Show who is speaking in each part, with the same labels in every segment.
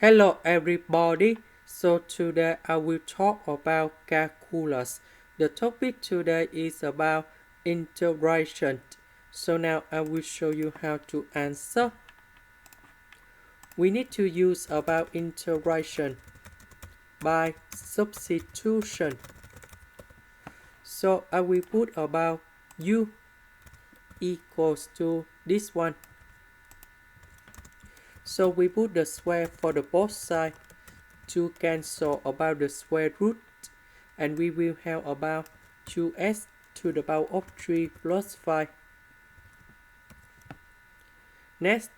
Speaker 1: Hello everybody, so today I will talk about calculus. The topic today is about integration. So now I will show you how to answer. We need to use about integration by substitution. So I will put about u equals to this one. So we put the square for the both sides to cancel about the square root, and we will have about 2s to the power of 3 plus 5. Next,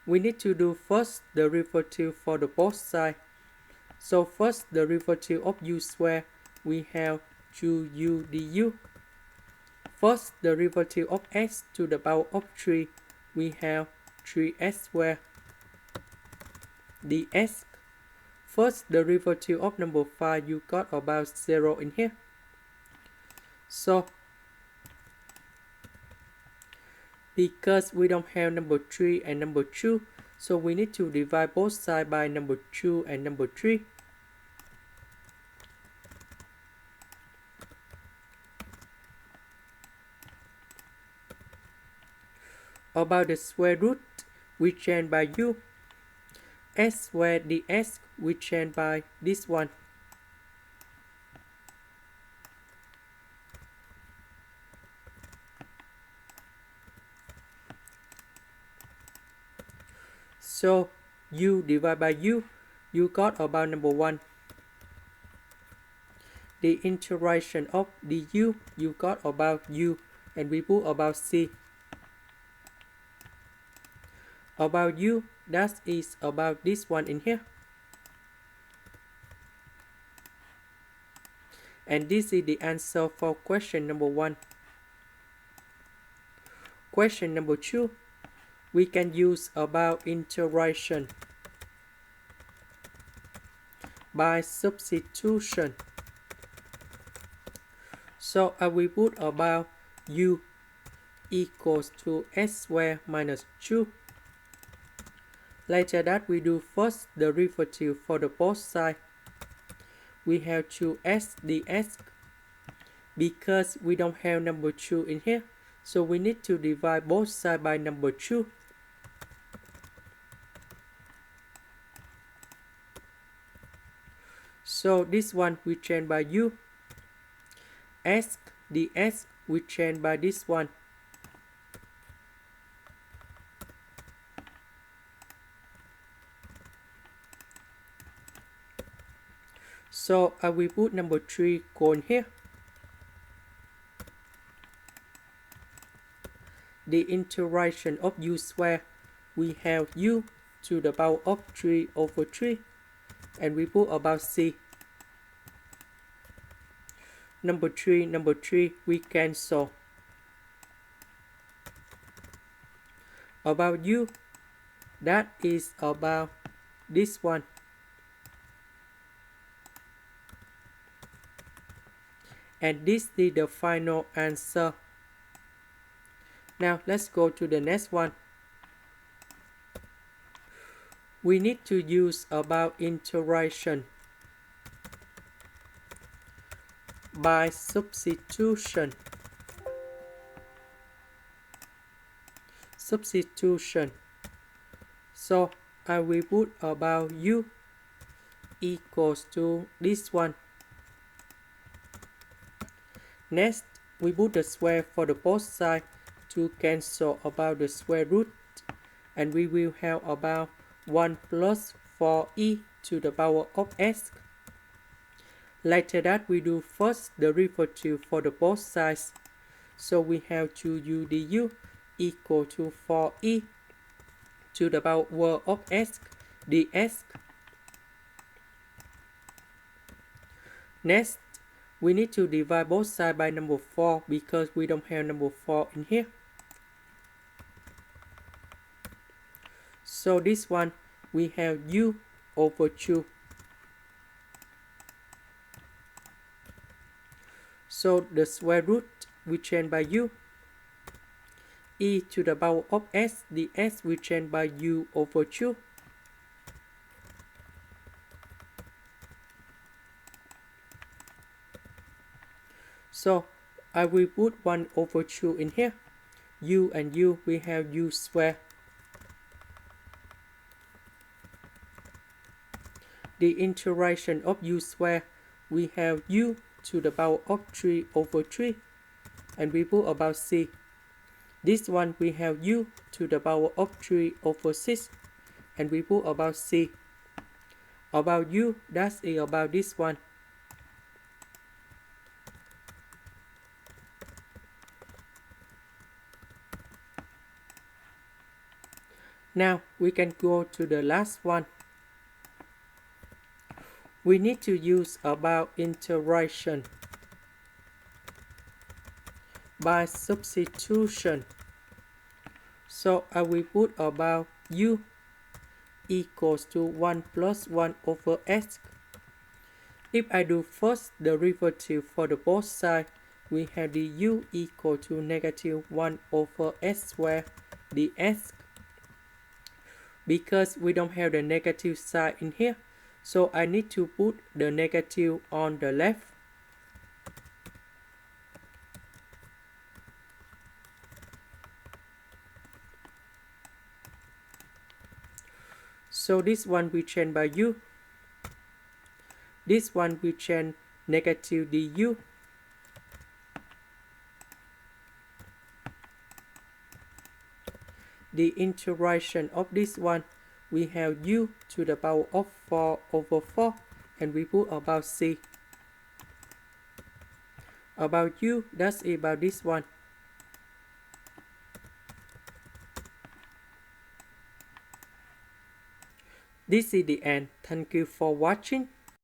Speaker 1: we need to do first derivative for the both sides. So first derivative of u square, we have 2u du. First derivative of s to the power of 3, we have 3s squared ds. First derivative of number 5, you got about 0 in here. So, because we don't have number 3 and number 2, so we need to divide both sides by number 2 and number 3. About the square root, we change by u. S squared ds, we change by this one. So u divided by u, you got about number 1. The integration of du, you got about u, and we put about c. About u, that is about this one in here. And this is the answer for question number 1. Question number 2, we can use about integration by substitution. So I will put about u equals to s squared minus 2. Later that we do first derivative for the both sides. We have 2s ds. Because we don't have number 2 in here, so we need to divide both sides by number 2. So this one we change by u. S ds we change by this one. So I will put number 3 going here. The integration of u squared, we have u to the power of 3 over 3, and we put about c. Number 3, we cancel. About u, that is about this one. And this is the final answer. Now let's go to the next one. We need to use about integration by substitution. So I will put about u equals to this one. Next, we put the square for the both sides to cancel about the square root, and we will have about 1 plus 4e to the power of s. Later that we do first derivative for the both sides. So we have 2u du equal to 4e to the power of s ds. Next, we need to divide both sides by number 4 because we don't have number 4 in here. So this one, we have u over 2. So the square root, we change by u. E to the power of s ds, we change by u over 2. So I will put 1 over 2 in here. U and U, we have U square. The integration of U square, we have U to the power of 3 over 3. And we put about C. This one we have U to the power of 3 over 6. And we put about C. About U, that's about this one. Now we can go to the last one. We need to use about integration by substitution. So I will put about U equals to 1 plus 1 over s. If I do first derivative for the both sides, we have the U equal to negative 1 over s squared ds. Because we don't have the negative sign in here, so I need to put the negative on the left. So this one we change by U. This one we change negative du. The integration of this one, we have U to the power of 4 over 4. And we put about C. About U, that's about this one. This is the end. Thank you for watching.